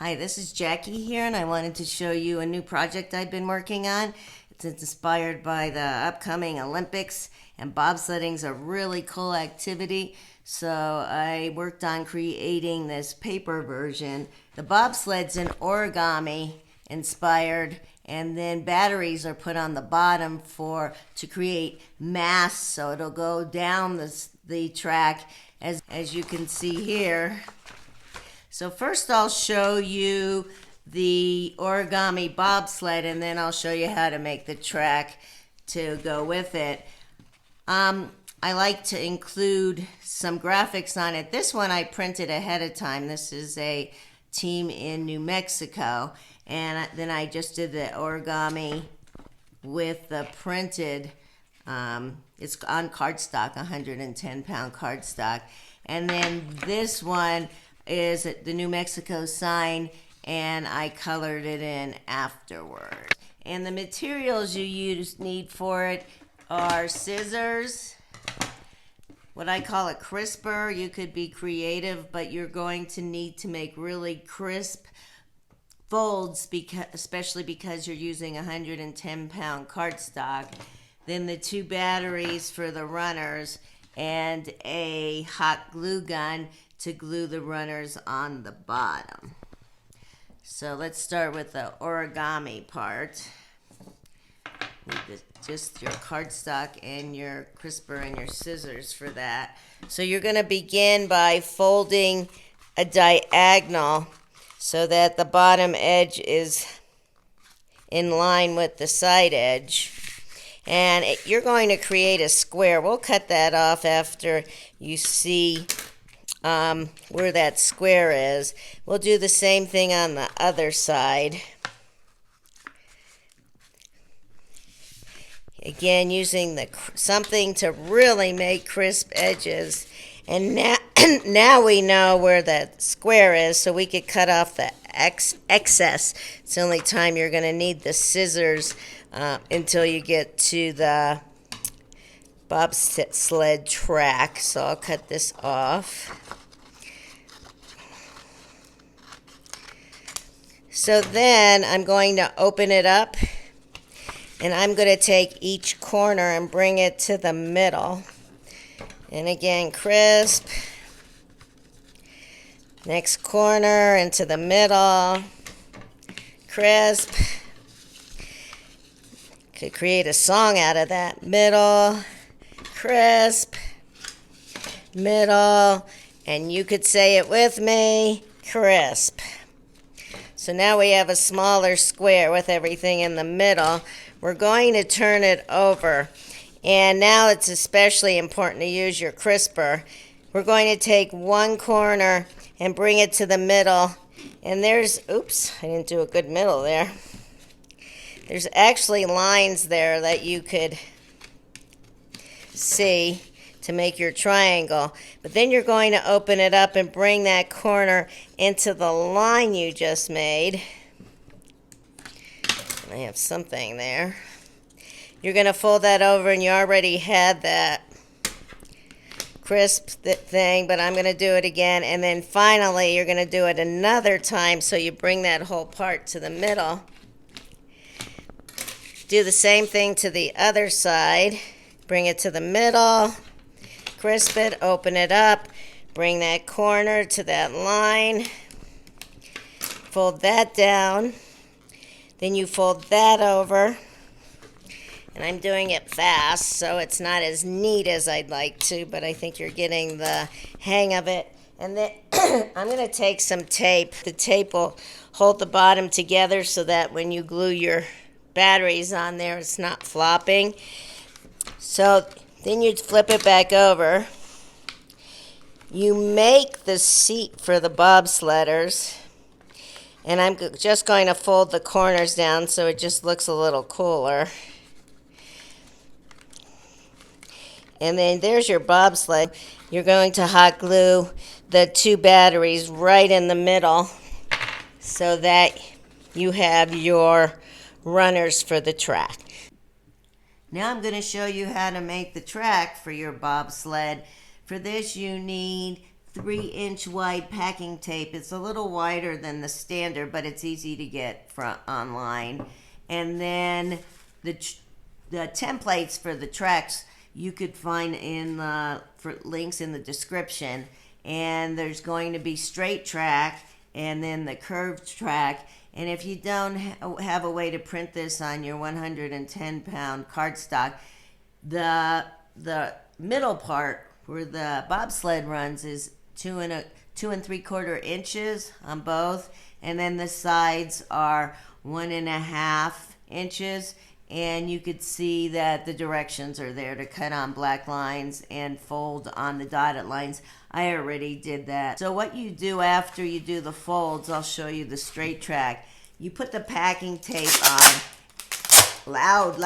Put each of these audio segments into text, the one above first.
Hi, this is Jackie here, and I wanted to show you a new project I've been working on. It's inspired by the upcoming Olympics, and bobsledding's a really cool activity. So I worked on creating this paper version. The bobsled's an origami inspired, and then batteries are put on the bottom to create mass, so it'll go down the track as you can see here. So first I'll show you the origami bobsled, and then I'll show you how to make the track to go with it. I like to include some graphics on it. This one I printed ahead of time. This is a team in New Mexico, and then I just did the origami with the printed, it's on cardstock, 110-pound cardstock. And then this one is the New Mexico sign, and I colored it in afterward. And the materials you need for it are scissors, what I call a crisper. You could be creative, but you're going to need to make really crisp folds, especially because you're using 110-pound cardstock. Then the 2 batteries for the runners, and a hot glue gun to glue the runners on the bottom. So let's start with the origami part. Need just your cardstock and your crisper and your scissors for that. So you're going to begin by folding a diagonal so that the bottom edge is in line with the side edge. And you're going to create a square. We'll cut that off after you see where that square is. We'll do the same thing on the other side. Again, using something to really make crisp edges. And now we know where that square is, so we could cut off the excess. It's the only time you're going to need the scissors until you get to the bobsled track. So I'll cut this off. So then I'm going to open it up, and I'm going to take each corner and bring it to the middle. And again, crisp. Next corner into the middle. Crisp. Could create a song out of that. Middle, crisp, middle, and you could say it with me, crisp. So now we have a smaller square with everything in the middle. We're going to turn it over, and now it's especially important to use your crisper. We're going to take one corner and bring it to the middle, and oops, I didn't do a good middle there. There's actually lines there that you could see to make your triangle. But then you're going to open it up and bring that corner into the line you just made. I have something there. You're going to fold that over, and you already had that crisp thing, but I'm going to do it again. And then finally, you're going to do it another time, so you bring that whole part to the middle. Do the same thing to the other side. Bring it to the middle, crisp it, open it up, bring that corner to that line, fold that down, then you fold that over, and I'm doing it fast, so it's not as neat as I'd like to, but I think you're getting the hang of it. And then I'm going to take some tape. The tape will hold the bottom together so that when you glue your batteries on there, it's not flopping. So then you flip it back over. You make the seat for the bobsledders, and I'm just going to fold the corners down so it just looks a little cooler. And then there's your bobsled. You're going to hot glue the 2 batteries right in the middle so that you have your runners for the track. Now I'm going to show you how to make the track for your bobsled. For this you need 3-inch wide packing tape. It's a little wider than the standard, but it's easy to get from online. And then the templates for the tracks you could find in for links in the description. And there's going to be straight track and then the curved track. And if you don't have a way to print this on your 110-pound cardstock, the middle part where the bobsled runs is 2 3/4 inches on both, and then the sides are 1.5 inches. And you could see that the directions are there to cut on black lines and fold on the dotted lines. I already did that. So what you do after you do the folds, I'll show you the straight track. You put the packing tape on. Loud.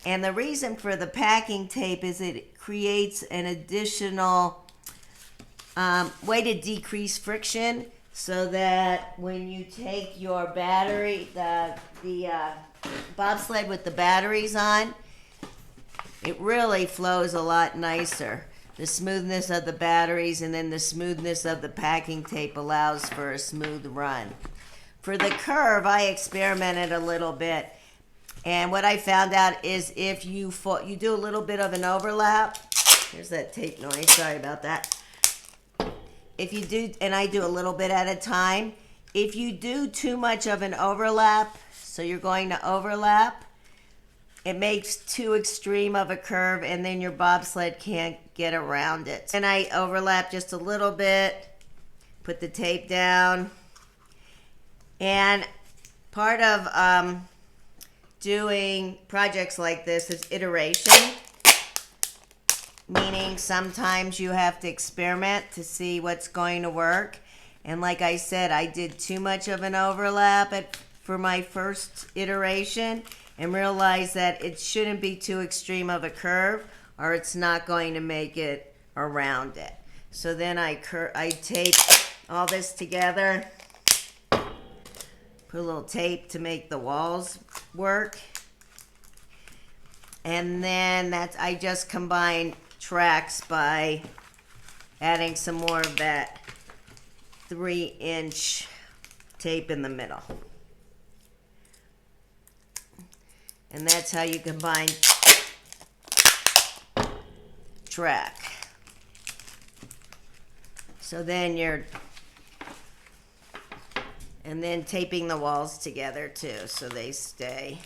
And the reason for the packing tape is it creates an additional way to decrease friction, so that when you take your battery, the bobsled with the batteries on, it really flows a lot nicer. The smoothness of the batteries and then the smoothness of the packing tape allows for a smooth run. For the curve, I experimented a little bit, and what I found out is if you do a little bit of an overlap. Here's that tape noise, sorry about that. If you do, and I do a little bit at a time, if you do too much of an overlap, so you're going to overlap, it makes too extreme of a curve, and then your bobsled can't get around it. And I overlap just a little bit, put the tape down, and part of doing projects like this is iteration. Meaning sometimes you have to experiment to see what's going to work. And like I said, I did too much of an overlap for my first iteration and realized that it shouldn't be too extreme of a curve or it's not going to make it around it. So then I tape all this together, put a little tape to make the walls work. And then I just combined tracks by adding some more of that 3-inch tape in the middle. And that's how you combine track. So then and then taping the walls together too so they stay.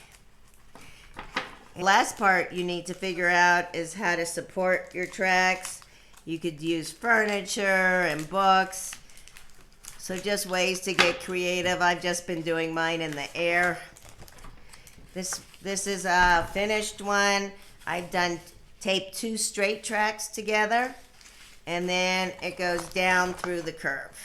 The last part you need to figure out is how to support your tracks. You could use furniture and books. So just ways to get creative. I've just been doing mine in the air. This is a finished one. I've taped 2 straight tracks together, and then it goes down through the curve.